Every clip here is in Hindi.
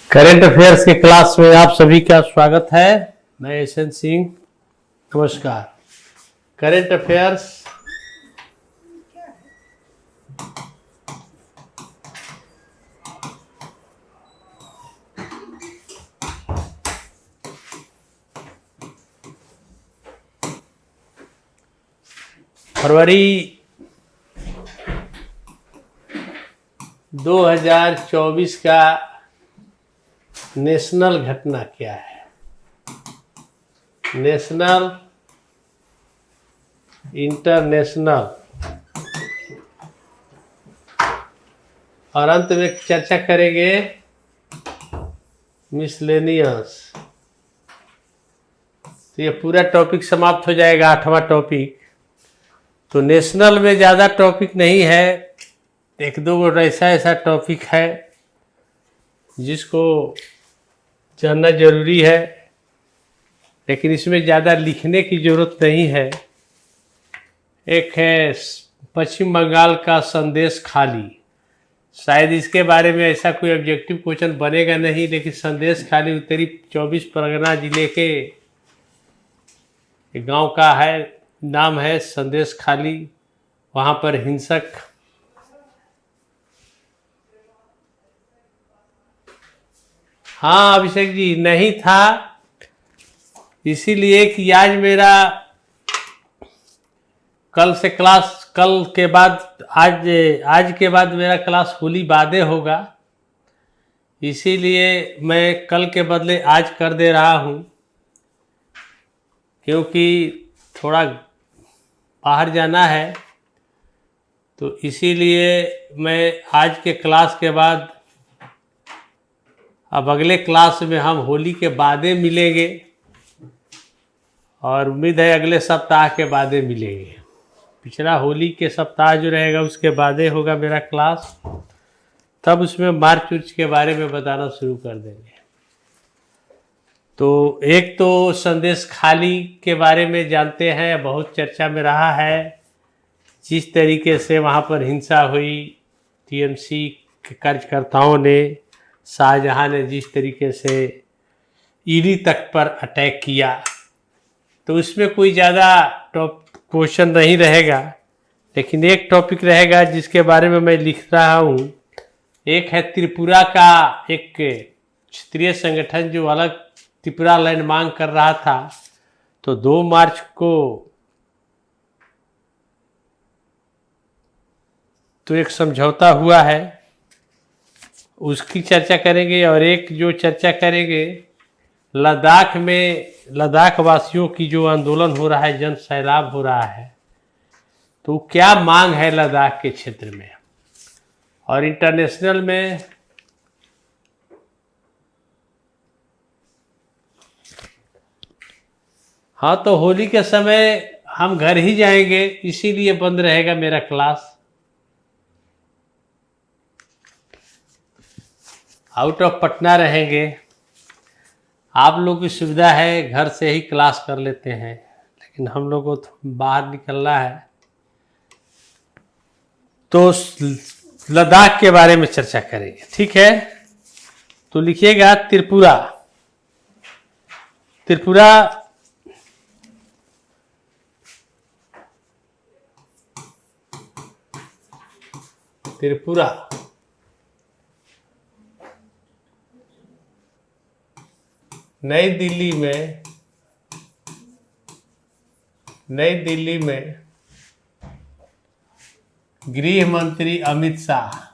करंट अफेयर्स के क्लास में आप सभी का स्वागत है। मैं एसएन सिंह। नमस्कार। करंट अफेयर्स फरवरी 2024 का नेशनल घटना क्या है? नेशनल, इंटरनेशनल और अंत में चर्चा करेंगे मिसलेनियस। तो ये पूरा टॉपिक समाप्त हो जाएगा, 8वां टॉपिक। तो नेशनल में ज़्यादा टॉपिक नहीं है, एक दो ऐसा टॉपिक है जिसको जानना जरूरी है, लेकिन इसमें ज़्यादा लिखने की जरूरत नहीं है। एक है पश्चिम बंगाल का संदेश खाली। शायद इसके बारे में ऐसा कोई ऑब्जेक्टिव क्वेश्चन बनेगा नहीं, लेकिन संदेश खाली उत्तरी 24 परगना जिले के गांव का है, नाम है संदेश खाली। वहाँ पर हिंसक हाँ अभिषेक जी नहीं था, इसीलिए कि आज मेरा कल के बाद आज के बाद मेरा क्लास होली बादे होगा, इसीलिए मैं कल के बदले आज कर दे रहा हूँ, क्योंकि थोड़ा बाहर जाना है। तो इसीलिए मैं आज के क्लास के बाद, अब अगले क्लास में हम होली के बादे मिलेंगे और उम्मीद है अगले सप्ताह के बादे मिलेंगे। पिछला होली के सप्ताह जो रहेगा उसके बादे होगा मेरा क्लास, तब उसमें मार्च उर्च के बारे में बताना शुरू कर देंगे। तो एक तो संदेश खाली के बारे में जानते हैं, बहुत चर्चा में रहा है। जिस तरीके से वहाँ पर हिंसा हुई, टीएमसी के कार्यकर्ताओं ने, शाहजहां ने जिस तरीके से ईडी तक पर अटैक किया, तो उसमें कोई ज़्यादा क्वेश्चन नहीं रहेगा। लेकिन एक टॉपिक रहेगा जिसके बारे में मैं लिख रहा हूँ। एक है त्रिपुरा का एक क्षेत्रीय संगठन जो अलग त्रिपुरा लैंड मांग कर रहा था, तो 2 मार्च को तो एक समझौता हुआ है, उसकी चर्चा करेंगे। और एक जो चर्चा करेंगे लद्दाख में, लद्दाख वासियों की जो आंदोलन हो रहा है, जन सैलाब हो रहा है, तो क्या मांग है लद्दाख के क्षेत्र में। और इंटरनेशनल में हाँ, तो होली के समय हम घर ही जाएंगे, इसीलिए बंद रहेगा मेरा क्लास। आउट ऑफ पटना रहेंगे। आप लोग की सुविधा है, घर से ही क्लास कर लेते हैं, लेकिन हम लोग को तो बाहर निकलना है। तो लद्दाख के बारे में चर्चा करेंगे, ठीक है। तो लिखिएगा त्रिपुरा। त्रिपुरा त्रिपुरा नई दिल्ली में गृह मंत्री अमित शाह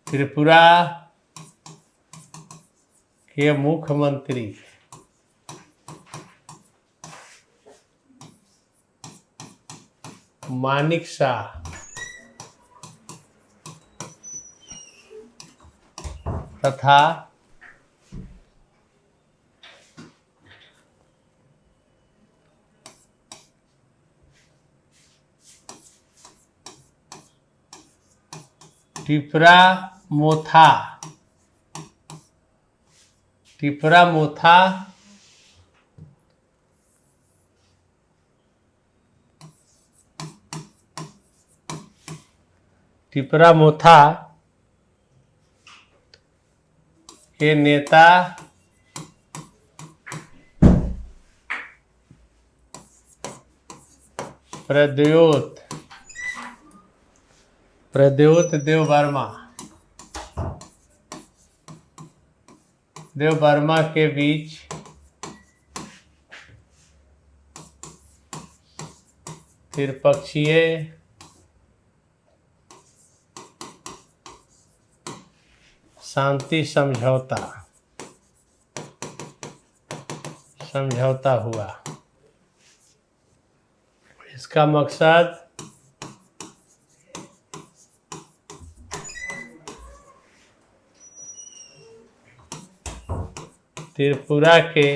त्रिपुरा के मुख्यमंत्री मानिक शाह तथा त्रिपुरा मोथा, टिपरा मोथा, टिपरा मोथा के नेता प्रद्योत देव वर्मा के बीच त्रिपक्षीय शांति समझौता हुआ। इसका मकसद त्रिपुरा के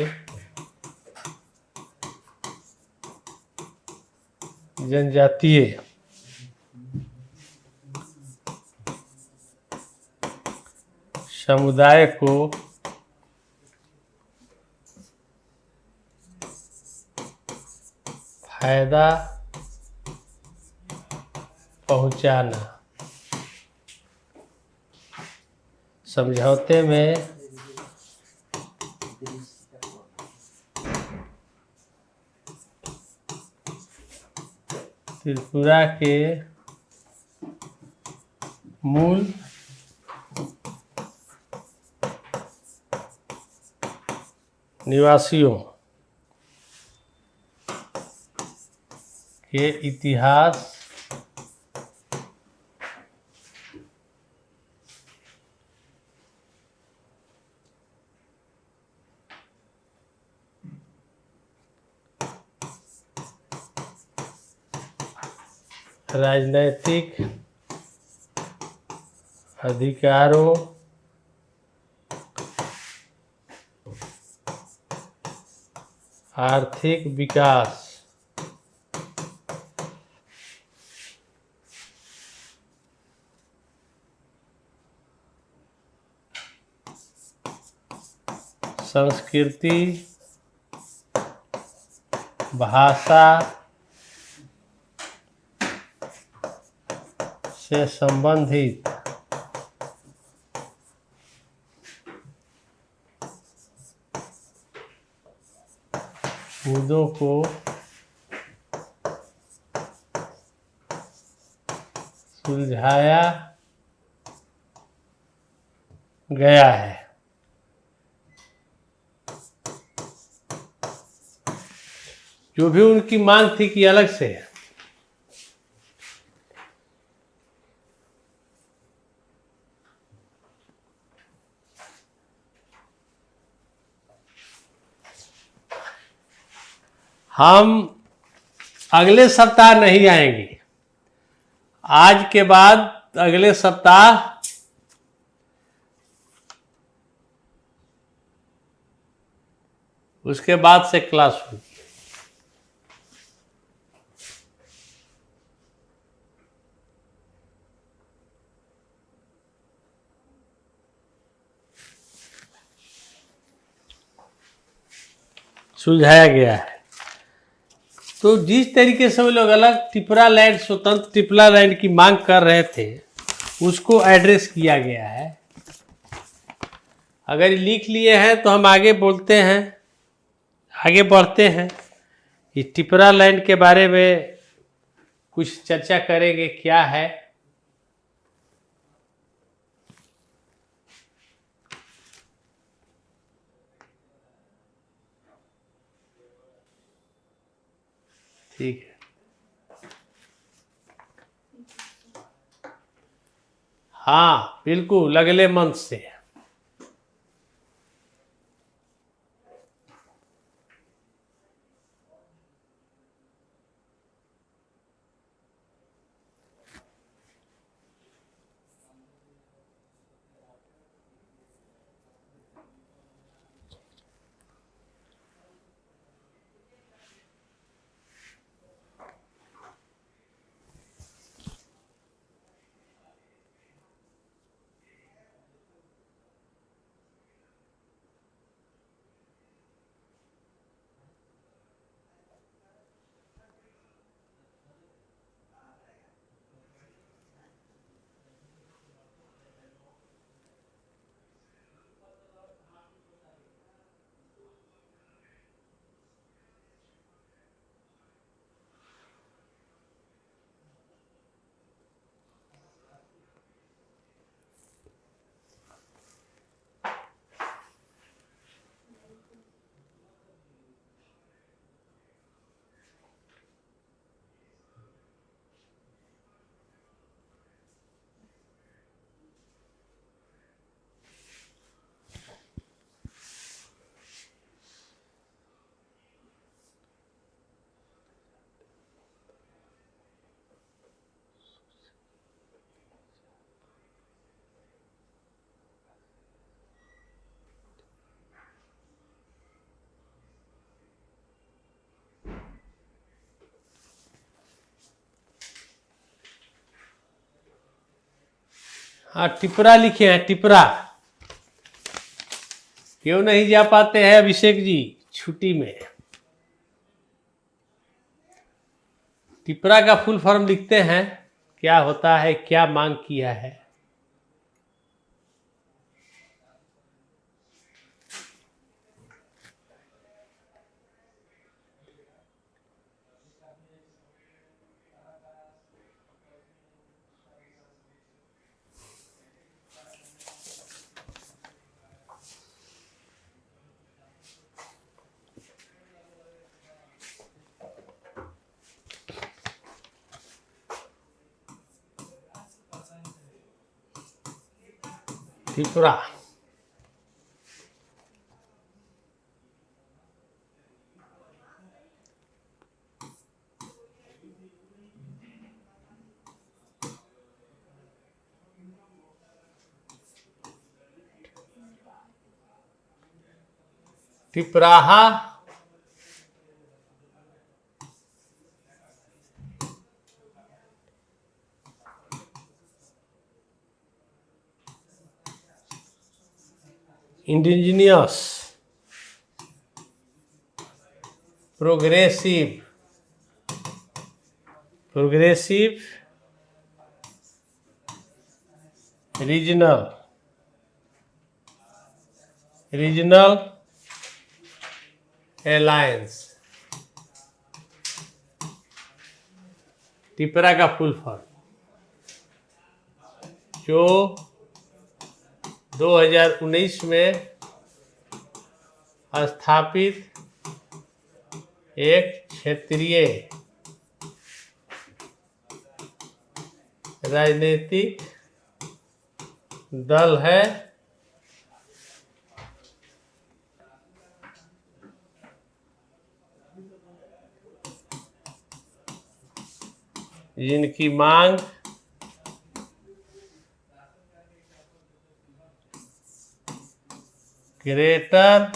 जनजातीय समुदाय को फायदा पहुंचाना। समझौते में त्रिपुरा के मूल निवासियों के इतिहास, राजनैतिक अधिकारों, आर्थिक विकास, संस्कृति, भाषा से संबंधित मुद्दों को सुलझाया गया है। जो भी उनकी मांग थी कि अलग से हम अगले सप्ताह नहीं आएंगे, आज के बाद अगले सप्ताह उसके बाद से क्लास होगी। सुलझाया गया है। तो जिस तरीके से वो लोग अलग टिपरा लैंड, स्वतंत्र टिपरा लैंड की मांग कर रहे थे, उसको एड्रेस किया गया है। अगर लिख लिए हैं तो हम आगे बोलते हैं, आगे बढ़ते हैं। इस टिपरा लैंड के बारे में कुछ चर्चा करेंगे, क्या है। ठीक है, हाँ बिल्कुल, अगले मंथ से। हाँ, टिपरा लिखे हैं, टिपरा। क्यों नहीं जा पाते हैं अभिषेक जी छुट्टी में? टिपरा का फुल फॉर्म लिखते हैं, क्या होता है, क्या मांग किया है? त्रिपुरा। त्रिपुराहा। Indigenous, progressive, progressive, regional, regional alliance. Tripura का फुल फॉर्म जो 2019 में स्थापित एक क्षेत्रीय राजनीतिक दल है जिनकी मांग ग्रेटर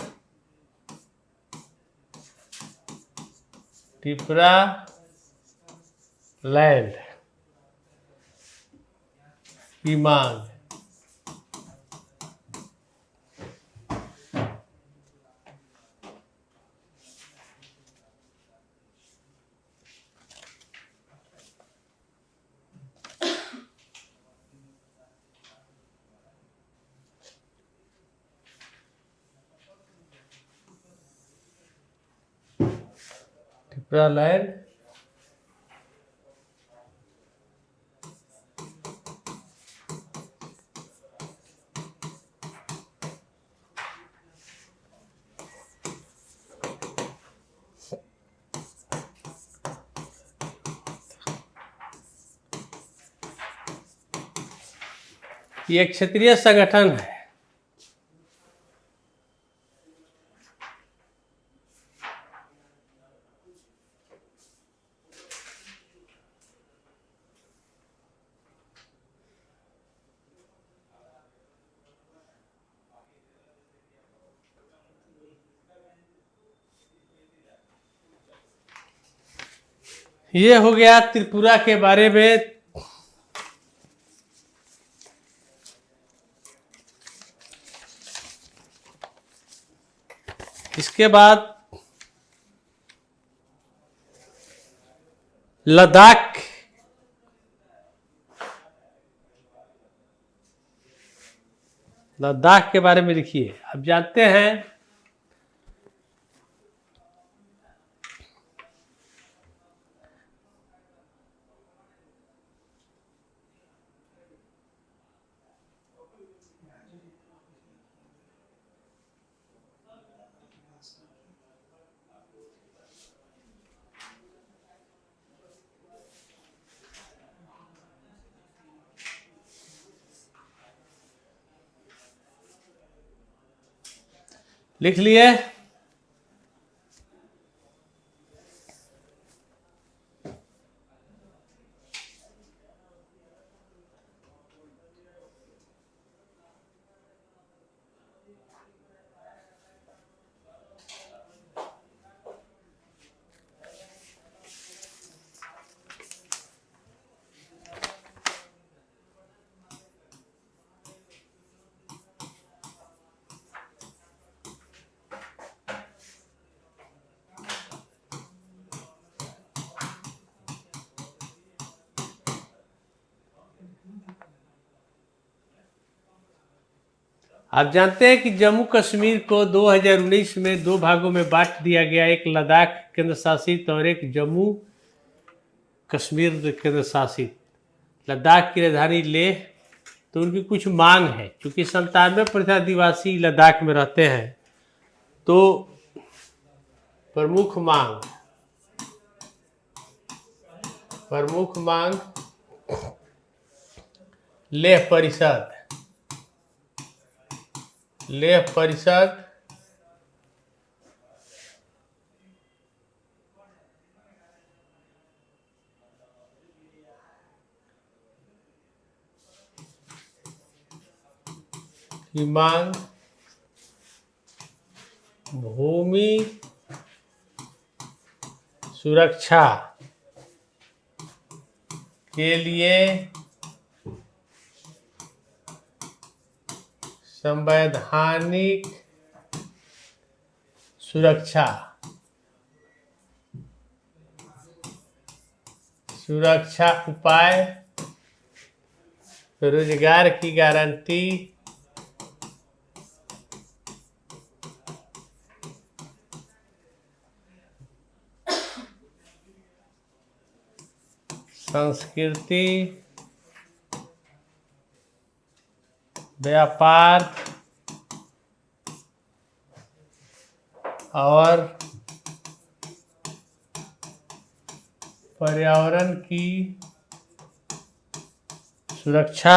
त्रिपुरा लैंड की मांग। त्रिपुरा लैंड ये एक क्षेत्रीय संगठन है। ये हो गया त्रिपुरा के बारे में। इसके बाद लद्दाख, लद्दाख के बारे में लिखिए। अब जानते हैं लिख लिए। आप जानते हैं कि जम्मू कश्मीर को 2019 में दो भागों में बांट दिया गया, एक लद्दाख केंद्र शासित और एक जम्मू कश्मीर केंद्र शासित। लद्दाख की राजधानी लेह, तो उनकी कुछ मांग है, क्योंकि 97% आदिवासी लद्दाख में रहते हैं। तो प्रमुख मांग लेह परिषद की मांग भूमि सुरक्षा के लिए संवैधानिक सुरक्षा उपाय, रोजगार की गारंटी, संस्कृति, व्यापार और पर्यावरण की सुरक्षा,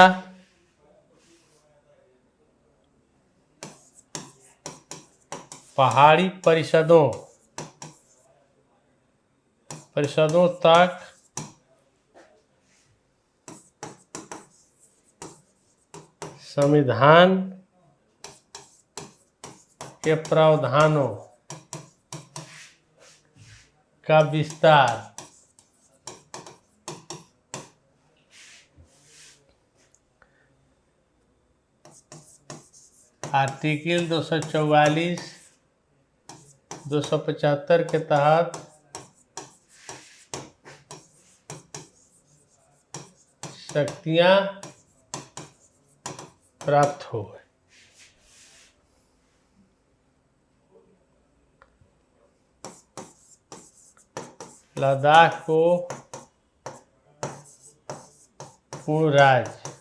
पहाड़ी परिषदों तक संविधान के प्रावधानों का विस्तार, आर्टिकल 244, 275 के तहत शक्तियां प्राप्त हो। लद्दाख को पूर्ण राज्य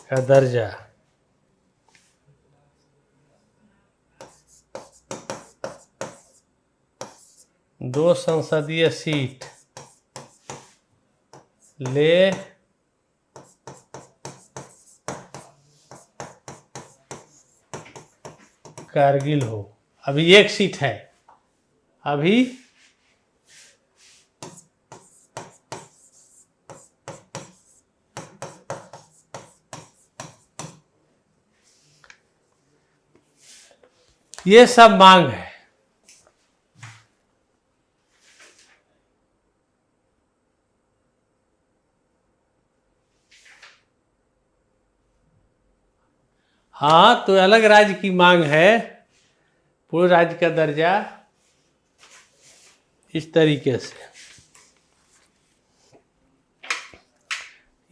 का दर्जा, दो संसदीय सीट लेह कारगिल हो। अभी एक सीट है, अभी ये सब मांग है। हाँ, तो अलग राज्य की मांग है, पूर्ण राज्य का दर्जा, इस तरीके से।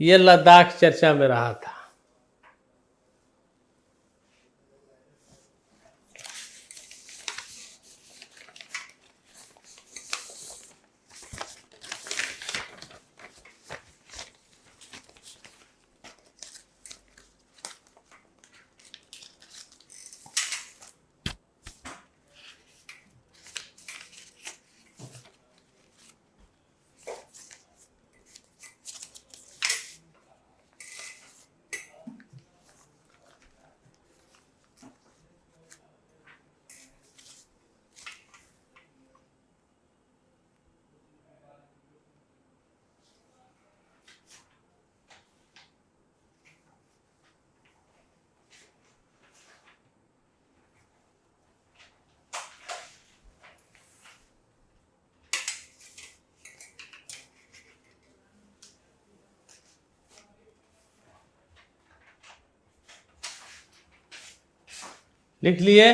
ये लद्दाख चर्चा में रहा था। लिख लिए?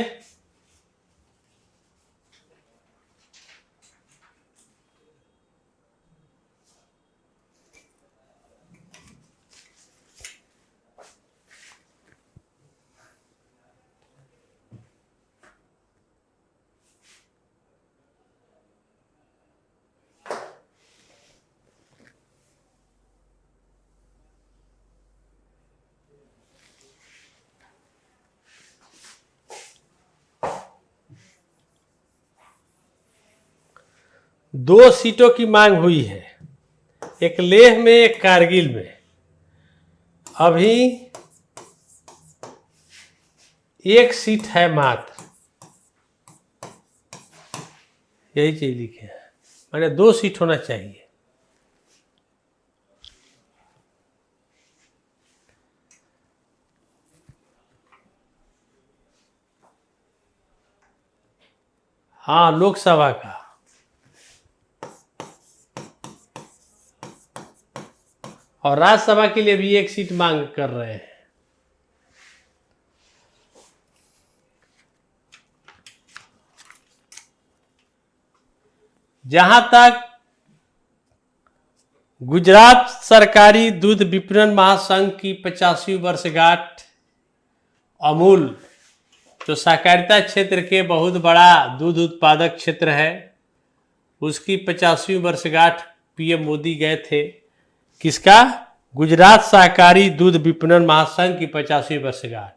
दो सीटों की मांग हुई है, एक लेह में एक कारगिल में। अभी एक सीट है मात्र, यही चीज लिखे हैं, माने 2 सीट होना चाहिए। हाँ, लोकसभा का। और राज्यसभा के लिए भी एक सीट मांग कर रहे हैं। जहां तक गुजरात सरकारी दूध विपणन महासंघ की 50वीं वर्षगांठ, अमूल जो सहकारिता क्षेत्र के बहुत बड़ा दूध उत्पादक क्षेत्र है, उसकी 50वीं वर्षगांठ पीएम मोदी गए थे। किसका? गुजरात सहकारी दूध विपणन महासंघ की 50वीं वर्षगांठ।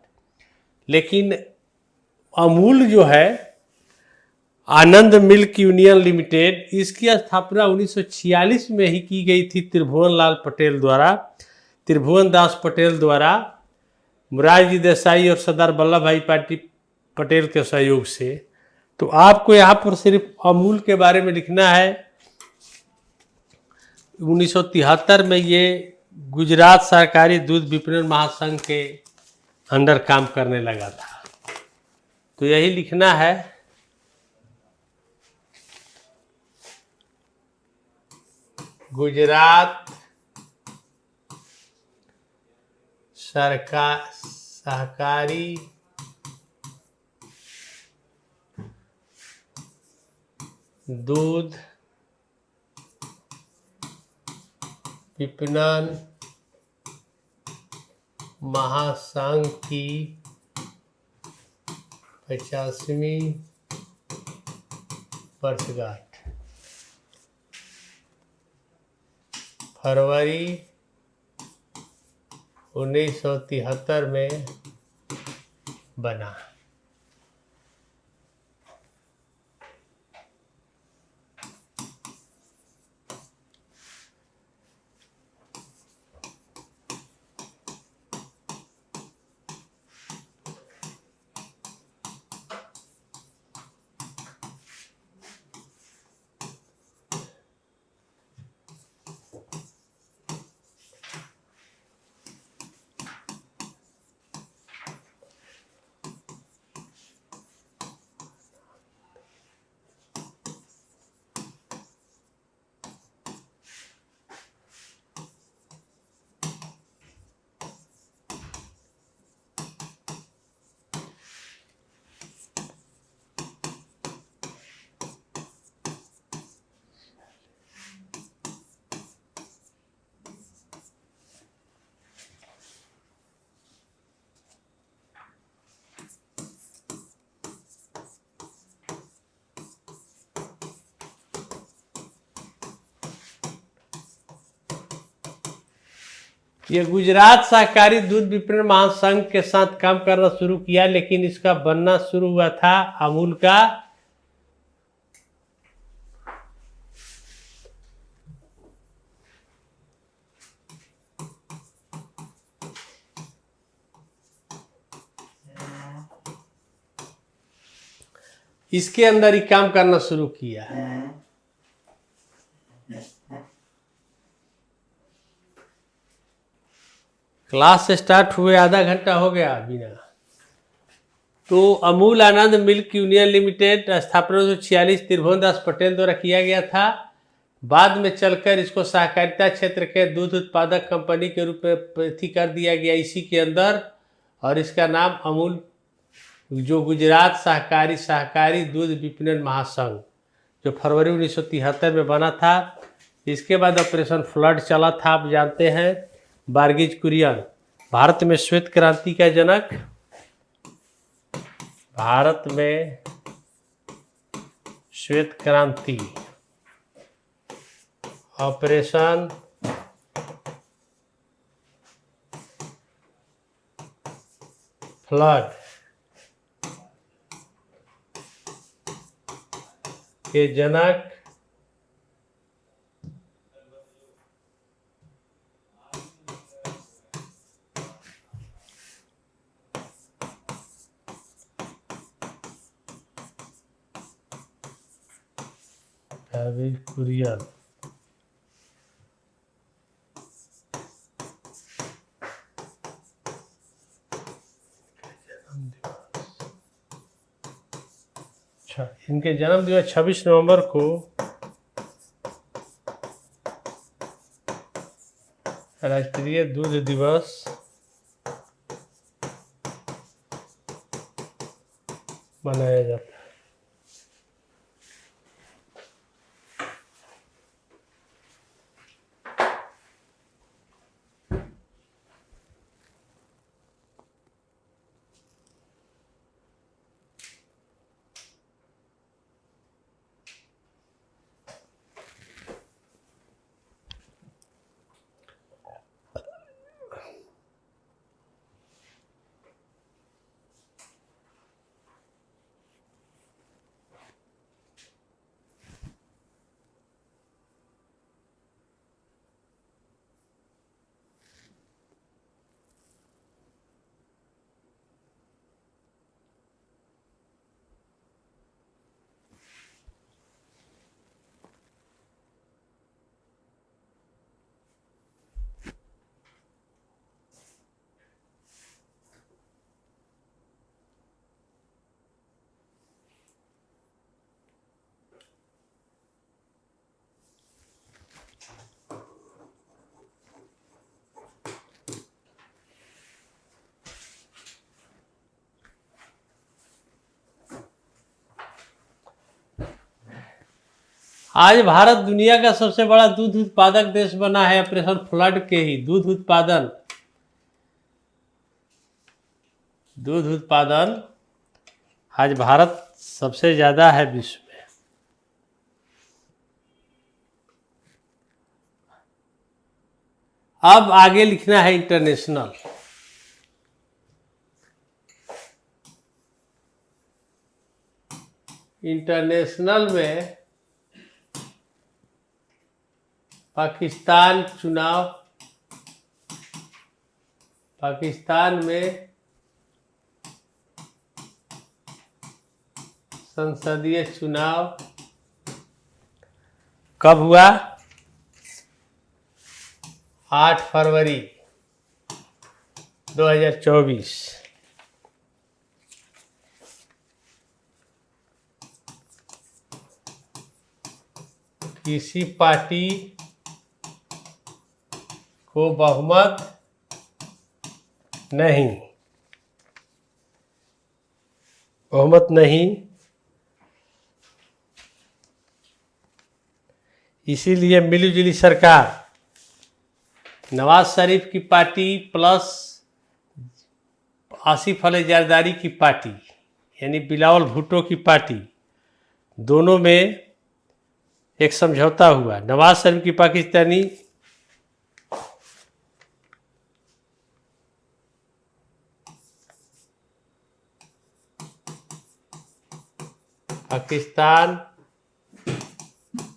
लेकिन अमूल जो है, आनंद मिल्क यूनियन लिमिटेड, इसकी स्थापना 1946 में ही की गई थी त्रिभुवन दास पटेल द्वारा, मोरारजी देसाई और सरदार वल्लभ भाई पटेल के सहयोग से। तो आपको यहाँ पर सिर्फ अमूल के बारे में लिखना है। 1973 में ये गुजरात सहकारी दूध विपणन महासंघ के अंडर काम करने लगा था। तो यही लिखना है। गुजरात सहकारी दूध विपणन महासंघ की 50वीं वर्षगांठ फरवरी 1973 में बना। ये गुजरात सहकारी दूध विपणन महासंघ के साथ काम करना शुरू किया, लेकिन इसका बनना शुरू हुआ था अमूल का इसके अंदर ही काम करना शुरू किया। क्लास स्टार्ट हुए आधा घंटा हो गया बिना। तो अमूल आनंद मिल्क यूनियन लिमिटेड स्थापना 1946 त्रिभुवन दास पटेल द्वारा किया गया था। बाद में चलकर इसको सहकारिता क्षेत्र के दूध उत्पादक कंपनी के रूप में प्रति कर दिया गया इसी के अंदर, और इसका नाम अमूल जो गुजरात सहकारी दूध विपणन महासंघ जो फरवरी 1973 में बना था। इसके बाद ऑपरेशन फ्लड चला था, आप जानते हैं। वर्गीज कुरियन भारत में श्वेत क्रांति का जनक, भारत में श्वेत क्रांति, ऑपरेशन फ्लड के जनक हैवी कुरियन। अच्छा, इनके जन्म दिवस 26 नवंबर को राष्ट्रीय दूध दिवस मनाया जाता है। आज भारत दुनिया का सबसे बड़ा दूध उत्पादक देश बना है। ऑपरेशन फ्लड के ही दूध उत्पादन आज भारत सबसे ज्यादा है विश्व में। अब आगे लिखना है इंटरनेशनल। इंटरनेशनल में पाकिस्तान चुनाव, पाकिस्तान में संसदीय चुनाव कब हुआ? 8 फरवरी 2024। किसी पार्टी को बहुमत नहीं, इसीलिए मिलीजुली सरकार नवाज शरीफ की पार्टी प्लस आसिफ अली जरदारी की पार्टी यानी बिलावल भुट्टो की पार्टी, दोनों में एक समझौता हुआ। नवाज शरीफ की पाकिस्तान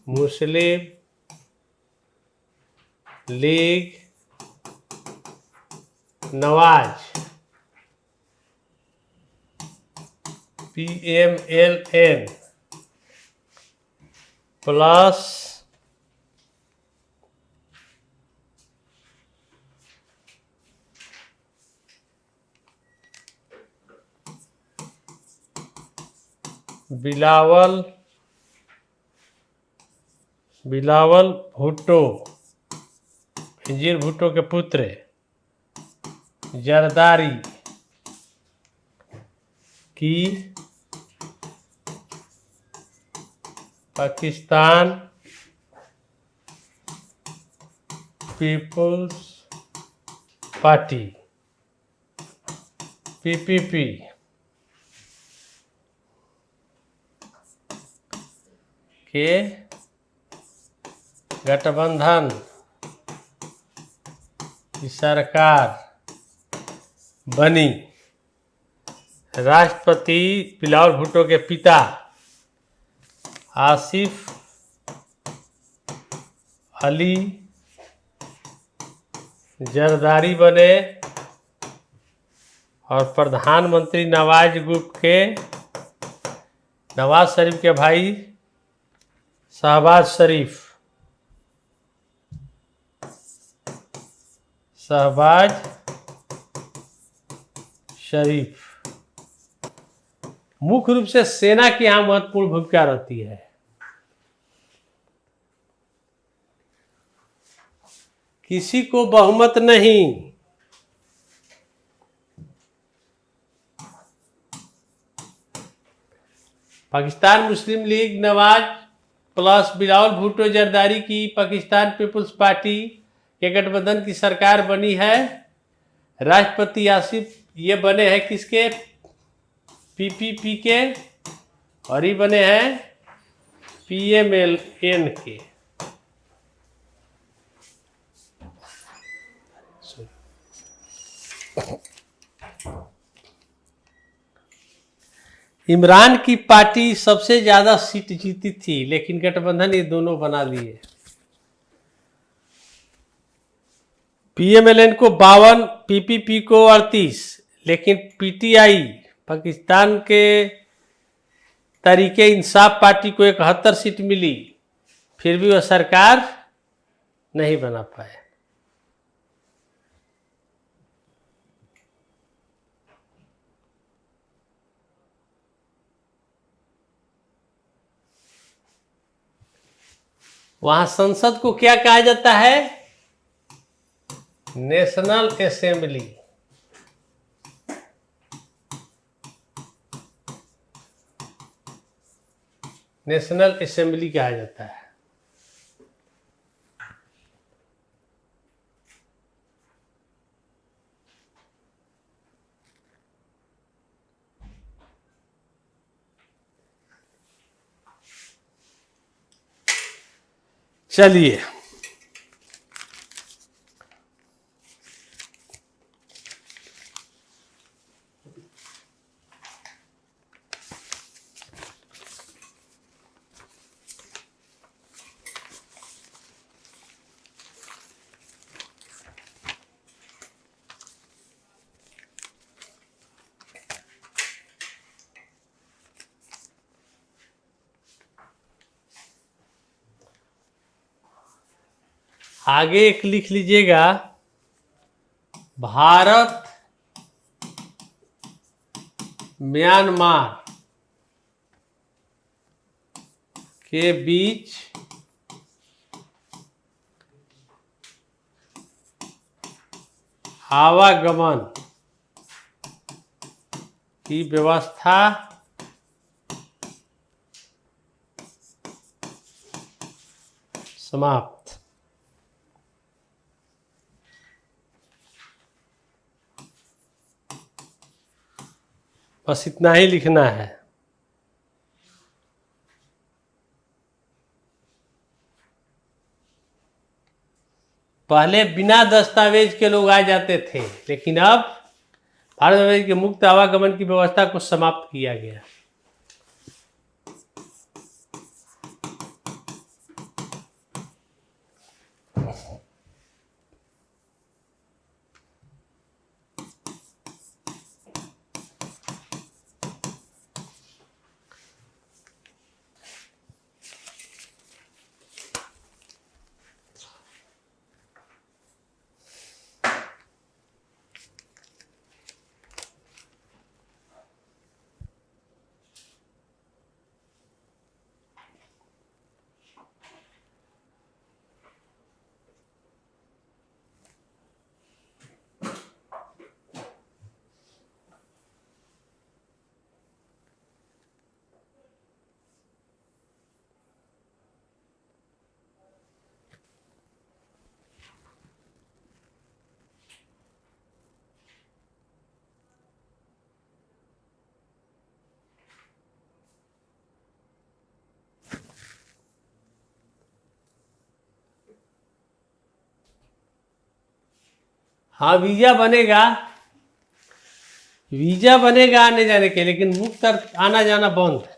मुस्लिम लीग नवाज PMLN प्लस बिलावल भुट्टो, बेनजीर भुट्टो के पुत्र जरदारी की पाकिस्तान पीपुल्स पार्टी PPP के गठबंधन की सरकार बनी। राष्ट्रपति बिलावल भुट्टो के पिता आसिफ अली जरदारी बने और प्रधानमंत्री नवाज शरीफ के भाई शहबाज शरीफ, शहबाज शरीफ। मुख्य रूप से सेना की यहां महत्वपूर्ण भूमिका रहती है। किसी को बहुमत नहीं। पाकिस्तान मुस्लिम लीग नवाज प्लस बिलावल भुट्टो जरदारी की पाकिस्तान पीपुल्स पार्टी के गठबंधन की सरकार बनी है। राष्ट्रपति आसिफ ये बने हैं किसके? पीपीपी के, और ये बने हैं पीएमएलएन के। इमरान की पार्टी सबसे ज्यादा सीट जीती थी, लेकिन गठबंधन ये दोनों बना लिए। पीएमएलएन को 52, पीपीपी को 38, लेकिन पीटीआई पाकिस्तान के तरीके इंसाफ पार्टी को 71 सीट मिली, फिर भी वह सरकार नहीं बना पाए। वहां संसद को क्या कहा जाता है? National assembly. नेशनल असेंबली कहा जाता है। चलिए, आगे एक लिख लीजिएगा, भारत म्यांमार के बीच आवागमन की व्यवस्था समाप्त। बस इतना ही लिखना है। पहले बिना दस्तावेज के लोग आ जाते थे, लेकिन अब भारत के मुक्त आवागमन की व्यवस्था को समाप्त किया गया। हाँ, वीजा बनेगा, वीजा बनेगा आने जाने के, लेकिन मुक्त आना जाना बंद।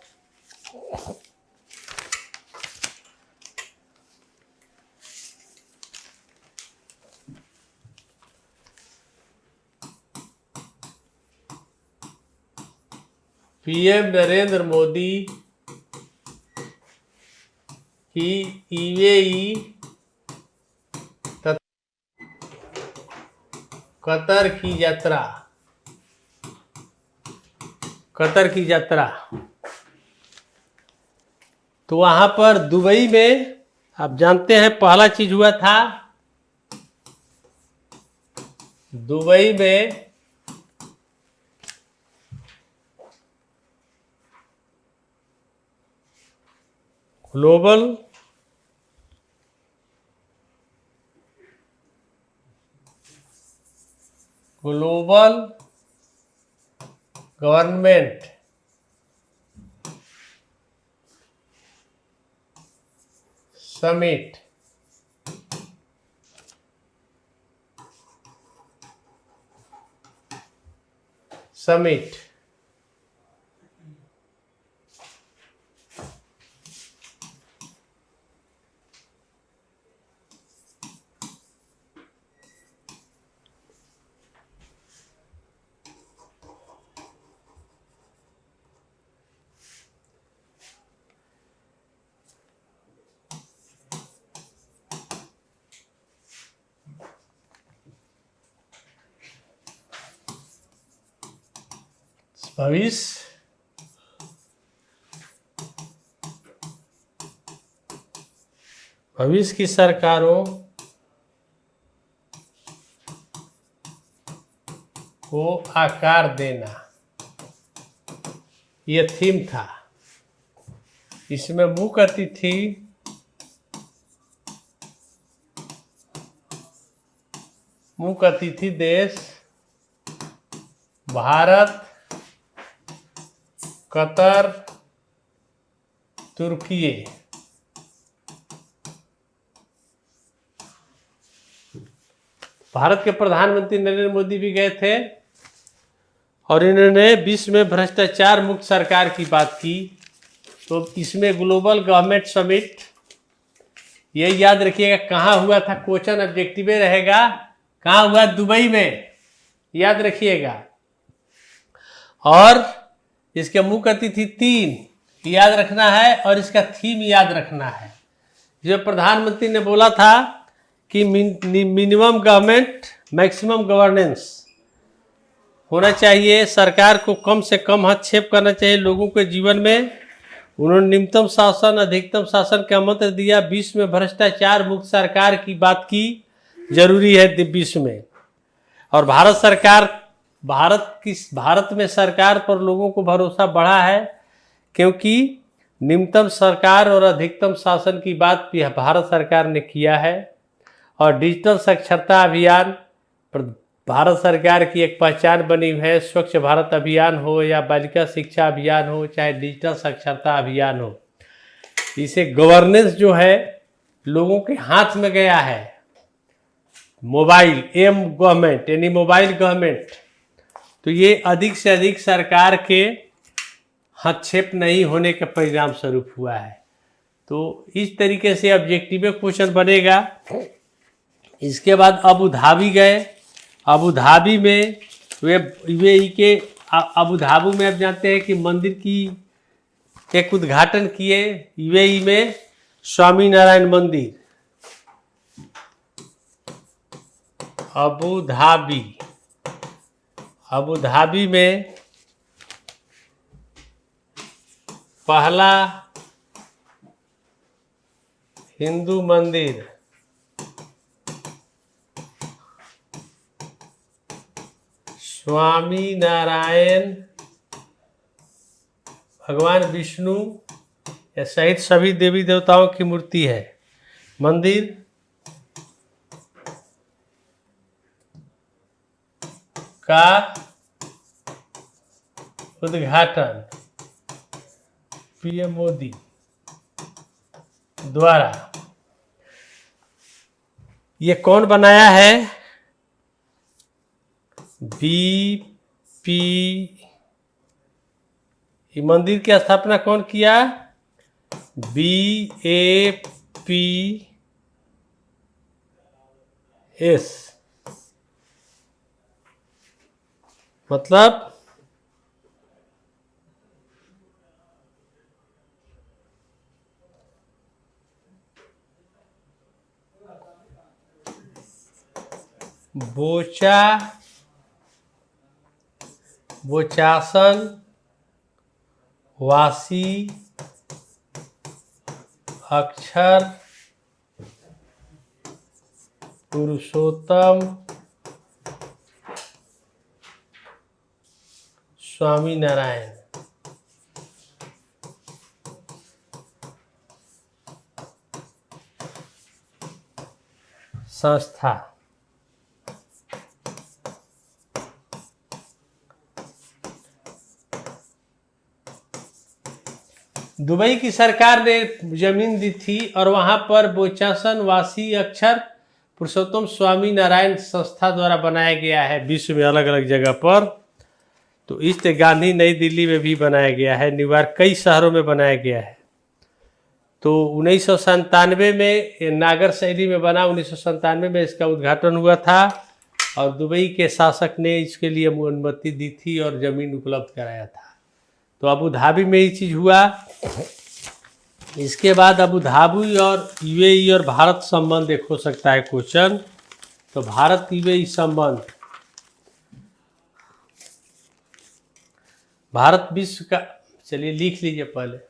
पीएम नरेंद्र मोदी कि यूएई तथा कतर की यात्रा, तो वहां पर दुबई में आप जानते हैं पहला चीज हुआ था दुबई में ग्लोबल गवर्नमेंट समिट भविष्य की सरकारों को आकार देना, ये थीम था। इसमें मुख्य अतिथि देश भारत, कतर, तुर्की। भारत के प्रधानमंत्री नरेंद्र मोदी भी गए थे और इन्होंने विश्व में भ्रष्टाचार मुक्त सरकार की बात की। तो इसमें ग्लोबल गवर्नमेंट समिट, ये याद रखिएगा कहाँ हुआ था, क्वेश्चन ऑब्जेक्टिव रहेगा, कहाँ हुआ, दुबई में, याद रखिएगा। और इसके मुख्य अतिथि 3 याद रखना है और इसका थीम याद रखना है। जो प्रधानमंत्री ने बोला था कि मिनिमम गवर्नमेंट मैक्सिमम गवर्नेंस होना चाहिए, सरकार को कम से कम हस्तक्षेप करना चाहिए लोगों के जीवन में। उन्होंने निम्नतम शासन अधिकतम शासन का मंत्र दिया, विश्व में भ्रष्टाचार मुक्त सरकार की बात की, जरूरी है विश्व में। और भारत में सरकार पर लोगों को भरोसा बढ़ा है, क्योंकि निम्नतम सरकार और अधिकतम शासन की बात भारत सरकार ने किया है। और डिजिटल साक्षरता अभियान भारत सरकार की एक पहचान बनी हुई है। स्वच्छ भारत अभियान हो या बालिका शिक्षा अभियान हो, चाहे डिजिटल साक्षरता अभियान हो, इसे गवर्नेंस जो है लोगों के हाथ में गया है। मोबाइल गवर्नमेंट यानी मोबाइल गवर्नमेंट, तो ये अधिक से अधिक सरकार के हस्तक्षेप नहीं होने के परिणाम स्वरूप हुआ है। तो इस तरीके से ऑब्जेक्टिव क्वेश्चन बनेगा। इसके बाद अबू धाबी गए। अबू धाबी में यूएई के अबू धाबी में आप जानते हैं कि मंदिर की एक उद्घाटन किए यूएई में, स्वामी नारायण मंदिर। अबू धाबी में पहला हिंदू मंदिर स्वामी नारायण, भगवान विष्णु सहित सभी देवी देवताओं की मूर्ति है, मंदिर का उद्घाटन पीएम मोदी द्वारा। ये कौन बनाया है? बीपी। मंदिर की स्थापना कौन किया? BAPS, मतलब बोचा, बोचासन, वासी, अक्षर, पुरुषोत्तम, स्वामी नारायण। संस्था दुबई की सरकार ने जमीन दी थी और वहां पर बोचासन, वासी, अक्षर, पुरुषोत्तम स्वामी नारायण संस्था द्वारा बनाया गया है विश्व में अलग अलग जगह पर। तो ईस्ट गांधी नई दिल्ली में भी बनाया गया है, न्यूयॉर्क, कई शहरों में बनाया गया है। तो 1997 में नागर शैली में बना, 1997 में इसका उद्घाटन हुआ था और दुबई के शासक ने इसके लिए अनुमति दी थी और ज़मीन उपलब्ध कराया था। तो अबू धाबी में ये चीज़ हुआ। इसके बाद अबू धाबी और यूएई और भारत संबंध एक हो सकता है क्वेश्चन। तो भारत यूएई संबंध, भारत विश्व का, चलिए लिख लीजिए पहले।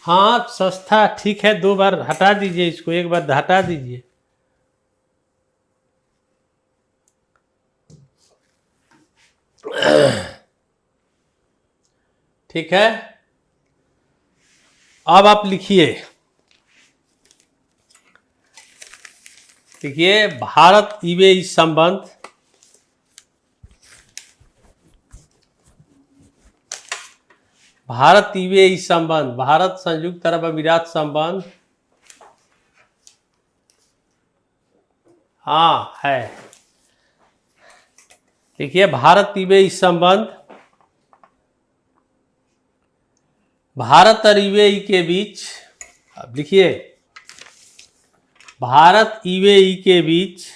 हाँ संस्था ठीक है, 2 बार हटा दीजिए इसको, एक बार हटा दीजिए। ठीक है, अब आप लिखिए भारत यूएई संबंध, भारत यूएई संबंध, भारत संयुक्त अरब अमीरात संबंध, हाँ है। देखिए भारत यूएई संबंध, भारत और यूएई के बीच, अब लिखिए भारत यूएई के बीच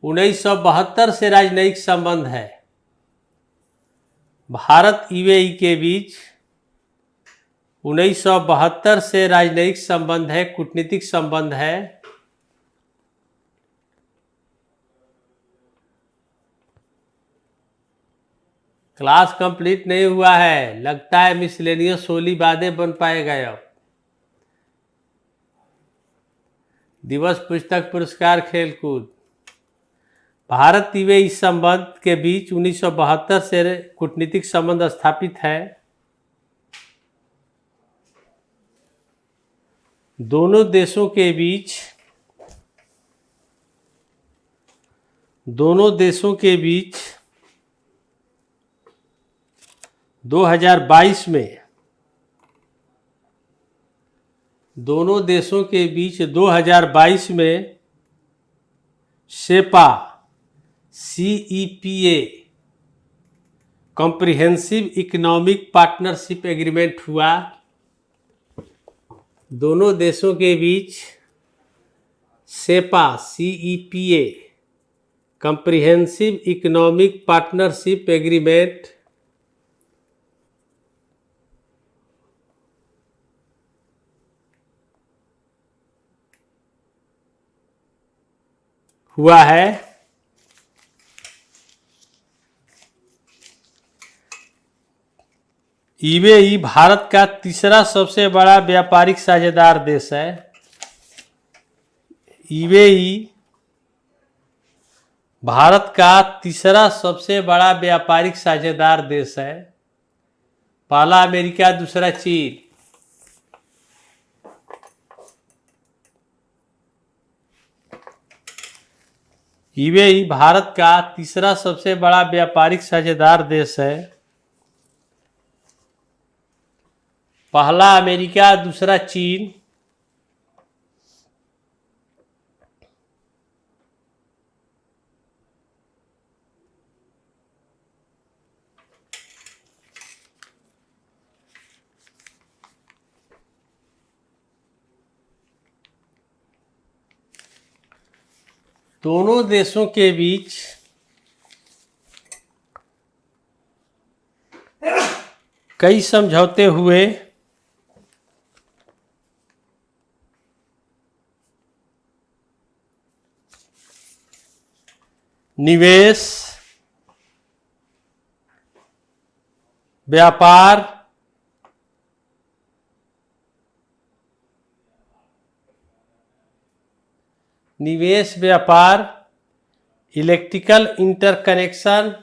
1972 से राजनयिक संबंध है। भारत यूएई के बीच 1972 से राजनयिक संबंध है, कूटनीतिक संबंध है। क्लास कंप्लीट नहीं हुआ है, लगता है मिसलेनियस सोली बातें बन पाएगा। अब दिवस पुस्तक पुरस्कार खेलकूद, भारत यूएई संबंध के बीच 1972 से कूटनीतिक संबंध स्थापित है। दोनों देशों के बीच 2022 में, दोनों देशों के बीच 2022 में CEPA, CEPA comprehensive economic partnership agreement हुआ दोनों देशों के बीच। CEPA CEPA comprehensive economic partnership agreement हुआ है। यूएई भारत का तीसरा सबसे बड़ा व्यापारिक साझेदार देश है। यूएई भारत का तीसरा सबसे बड़ा व्यापारिक साझेदार देश है। पहला अमेरिका, दूसरा चीन। यूएई भारत का तीसरा सबसे बड़ा व्यापारिक साझेदार देश है। पहला अमेरिका, दूसरा चीन। दोनों देशों के बीच कई समझौते हुए। निवेश, व्यापार, निवेश, व्यापार, इलेक्ट्रिकल इंटरकनेक्शन,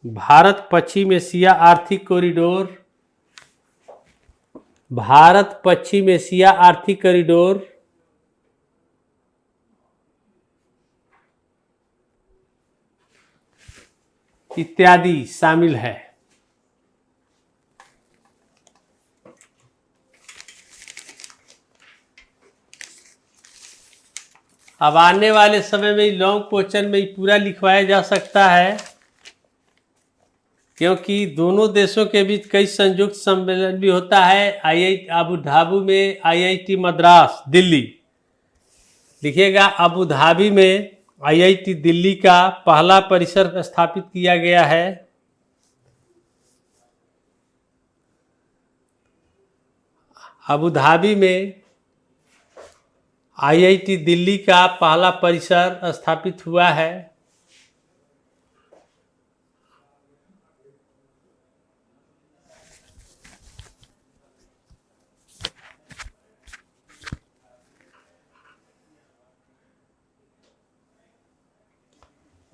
भारत पश्चिम एशिया आर्थिक कॉरिडोर, इत्यादि शामिल है। अब आने वाले समय में लॉन्ग क्वेश्चन में पूरा लिखवाया जा सकता है, क्योंकि दोनों देशों के बीच कई संयुक्त सम्मेलन भी होता है। अबू धाबी में IIT मद्रास दिल्ली, लिखिएगा अबू धाबी में IIT दिल्ली का पहला परिसर स्थापित किया गया है। अबू धाबी में IIT दिल्ली का पहला परिसर स्थापित हुआ है।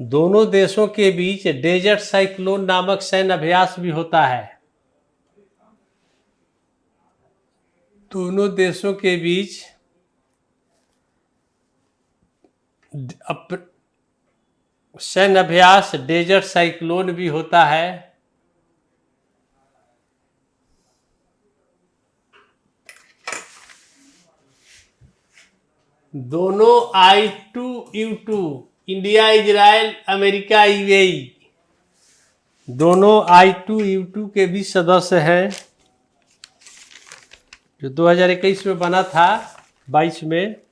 दोनों देशों के बीच डेजर्ट साइक्लोन नामक सैन्य अभ्यास भी होता है। दोनों देशों के बीच सैन्य अभ्यास डेजर्ट साइक्लोन भी होता है। दोनों I2U2 India, Israel, America, UAE, दोनों I2U2 के भी सदस्य हैं, जो 2021 में बना था, 22 में।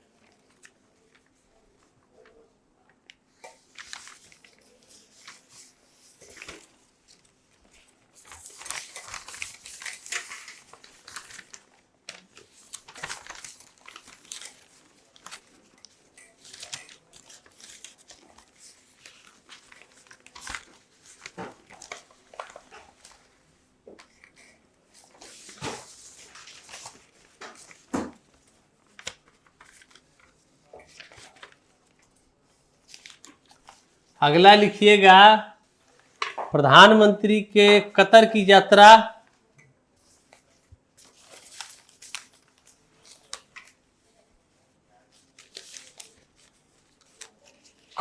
अगला लिखिएगा, प्रधानमंत्री के कतर की यात्रा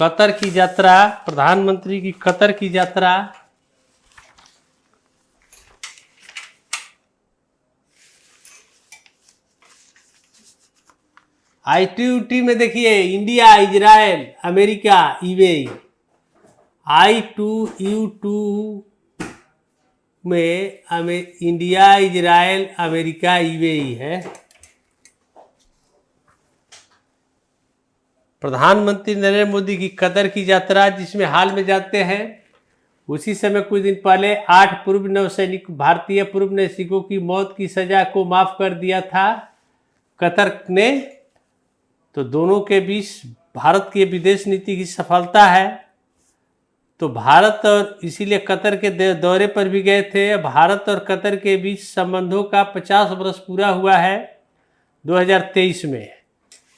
कतर की यात्रा, प्रधानमंत्री की कतर की यात्रा। I2U2 में देखिए India, Israel, America, UAE. I2U2 में इंडिया, इजराइल, अमेरिका, यूएई है। प्रधानमंत्री नरेंद्र मोदी की कतर की यात्रा, जिसमें हाल में जाते हैं, उसी समय कुछ दिन पहले 8 पूर्व नौसैनिक, भारतीय पूर्व नौसैनिकों की मौत की सजा को माफ कर दिया था कतर ने। तो दोनों के बीच भारत की विदेश नीति की सफलता है। तो भारत और इसीलिए कतर के दौरे पर भी गए थे। भारत और कतर के बीच संबंधों का 50 वर्ष पूरा हुआ है 2023 में।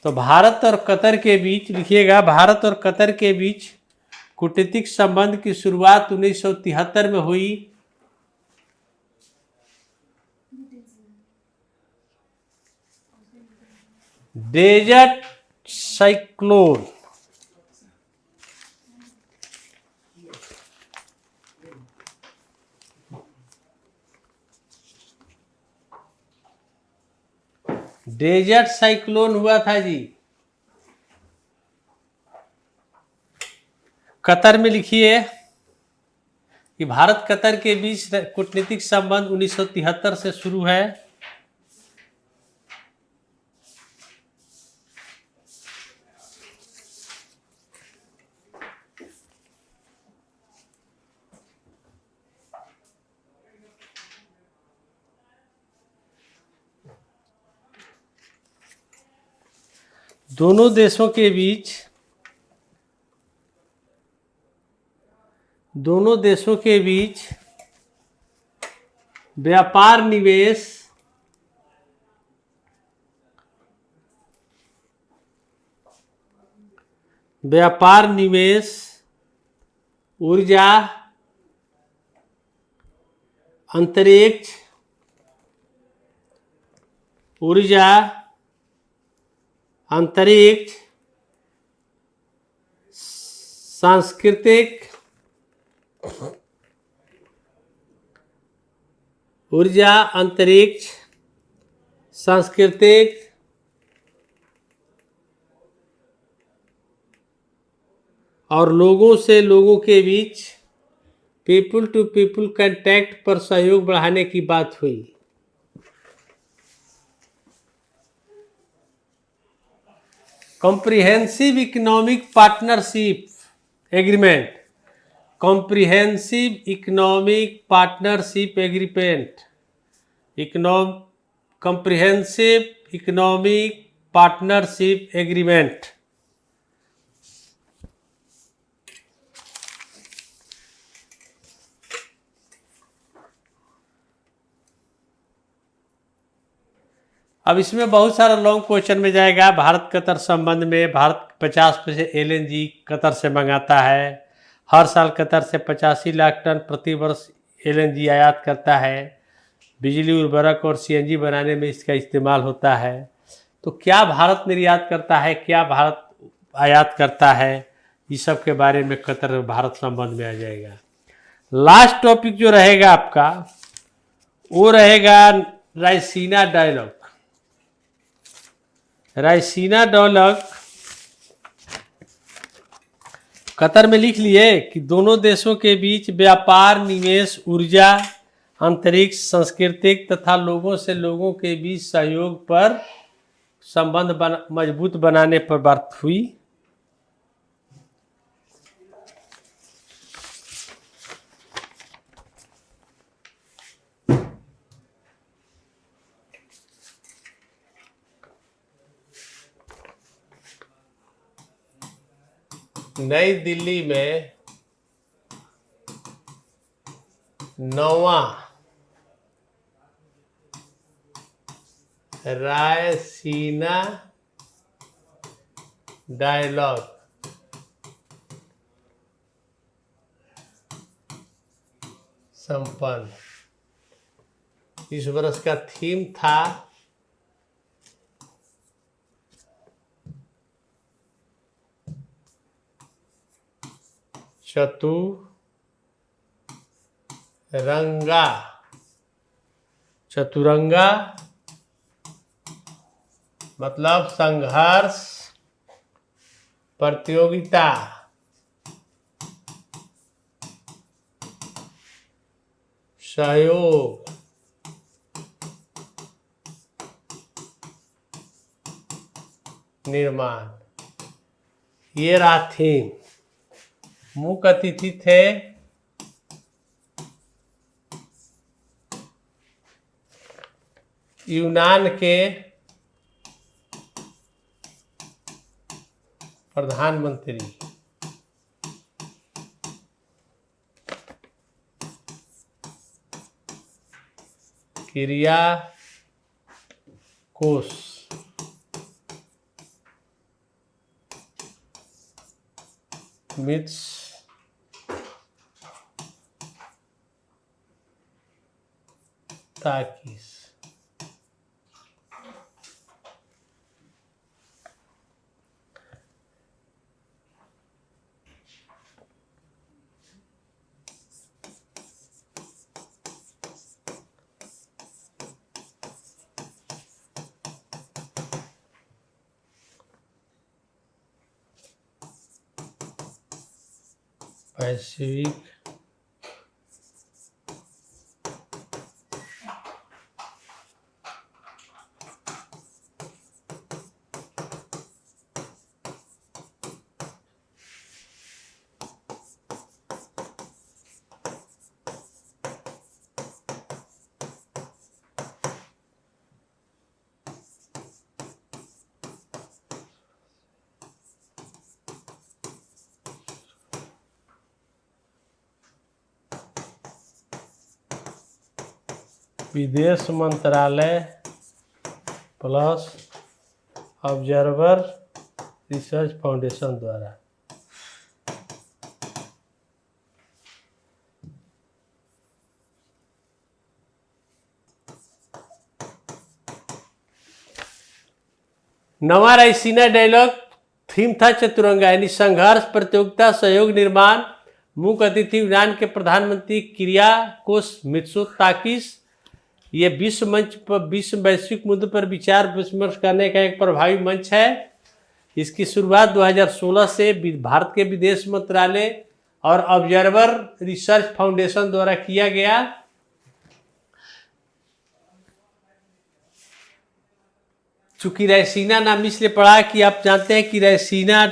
तो भारत और कतर के बीच, लिखिएगा, भारत और कतर के बीच कूटनीतिक संबंध की शुरुआत 1973 में हुई। डेजर्ट साइक्लोन, डेजर्ट साइक्लोन हुआ था जी कतर में। लिखिए कि भारत कतर के बीच कूटनीतिक संबंध 1973 से शुरू है। दोनों देशों के बीच व्यापार, निवेश, ऊर्जा, अंतरिक्ष, सांस्कृतिक, और लोगों से लोगों के बीच पीपल टू पीपल कांटेक्ट पर सहयोग बढ़ाने की बात हुई। Comprehensive economic partnership agreement, comprehensive economic partnership agreement, comprehensive economic partnership agreement. अब इसमें बहुत सारा लॉन्ग क्वेश्चन में जाएगा। भारत कतर संबंध में, भारत 50% एलएनजी कतर से मंगाता है। हर साल कतर से 85 लाख टन प्रति वर्ष एलएनजी आयात करता है। बिजली, उर्वरक और सीएनजी बनाने में इसका इस्तेमाल होता है। तो क्या भारत निर्यात करता है, क्या भारत आयात करता है, इस सब के बारे में कतर भारत संबंध में आ जाएगा। लास्ट टॉपिक जो रहेगा आपका वो रहेगा रायसीना डायलॉग। रायसीना डायलॉग कतर में लिख लिए कि दोनों देशों के बीच व्यापार, निवेश, ऊर्जा, अंतरिक्ष, सांस्कृतिक तथा लोगों से लोगों के बीच सहयोग पर संबंध मजबूत बनाने पर बात हुई। नई दिल्ली में 9वां रायसीना डायलॉग संपन्न। इस वर्ष का थीम था चतुरंगा, चतुरंगा मतलब संघर्ष, प्रतियोगिता, सहयोग, निर्माण, ये रहा थीम। मुख्य अतिथि थे यूनान के प्रधानमंत्री, किरियाकोस, मित्सोताकिस। वैश्विक विदेश मंत्रालय प्लस ऑब्जर्वर रिसर्च फाउंडेशन द्वारा। नवा रायसीना डायलॉग थीम था चतुरंगा, यानी संघर्ष, प्रतियोगिता, सहयोग, निर्माण। मुख्य अतिथि यूनान के प्रधानमंत्री किरियाकोस मित्सोताकिस। ये विश्व मंच पर विश्व वैश्विक मुद्दों पर विचार विमर्श करने का एक प्रभावी मंच है। इसकी शुरुआत 2016 से भारत के विदेश मंत्रालय और ऑब्जर्वर रिसर्च फाउंडेशन द्वारा किया गया। चूंकि रायसीना नाम इसलिए पड़ा कि आप जानते हैं कि रायसीना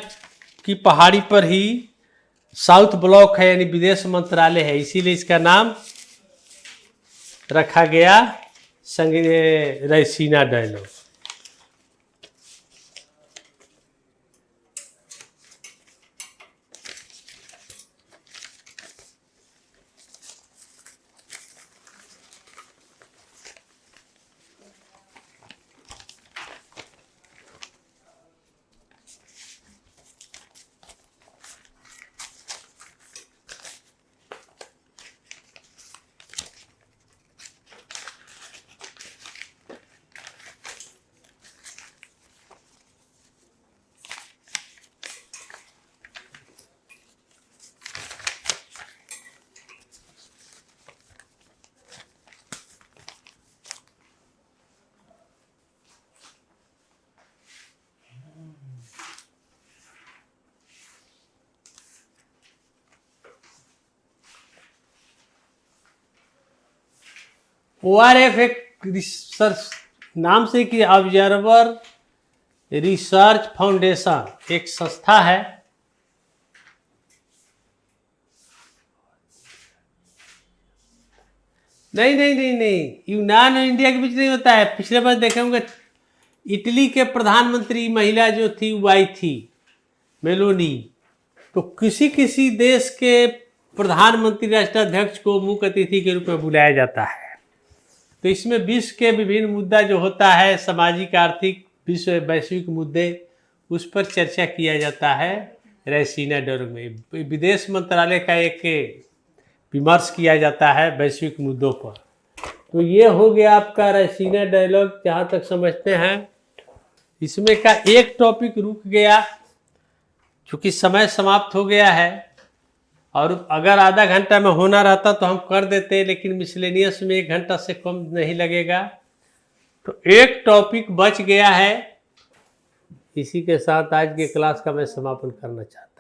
की पहाड़ी पर ही साउथ ब्लॉक है, यानी विदेश मंत्रालय है, इसीलिए इसका नाम रखा गया रायसीना डायलॉग। ORF एक रिसर्च नाम से कि ऑब्जर्वर रिसर्च फाउंडेशन एक संस्था है। नहीं नहीं नहीं नहीं, यूनान और इंडिया के बीच नहीं होता है। पिछले बार देखे होंगे इटली के प्रधानमंत्री महिला जो थी वो आई थी, मेलोनी। तो किसी किसी देश के प्रधानमंत्री राष्ट्राध्यक्ष को मुख्य अतिथि के रूप में बुलाया जाता है। तो इसमें विश्व के विभिन्न मुद्दा जो होता है, सामाजिक, आर्थिक, विश्व वैश्विक मुद्दे, उस पर चर्चा किया जाता है रायसीना डायलॉग में। विदेश मंत्रालय का एक विमर्श किया जाता है वैश्विक मुद्दों पर। तो ये हो गया आपका रायसीना डायलॉग जहाँ तक समझते हैं। इसमें का एक टॉपिक रुक गया, चूँकि समय समाप्त हो गया है। और अगर आधा घंटा में होना रहता तो हम कर देते, लेकिन मिसलेनियस में 1 घंटा से कम नहीं लगेगा। तो एक टॉपिक बच गया है, इसी के साथ आज के क्लास का मैं समापन करना चाहता हूँ।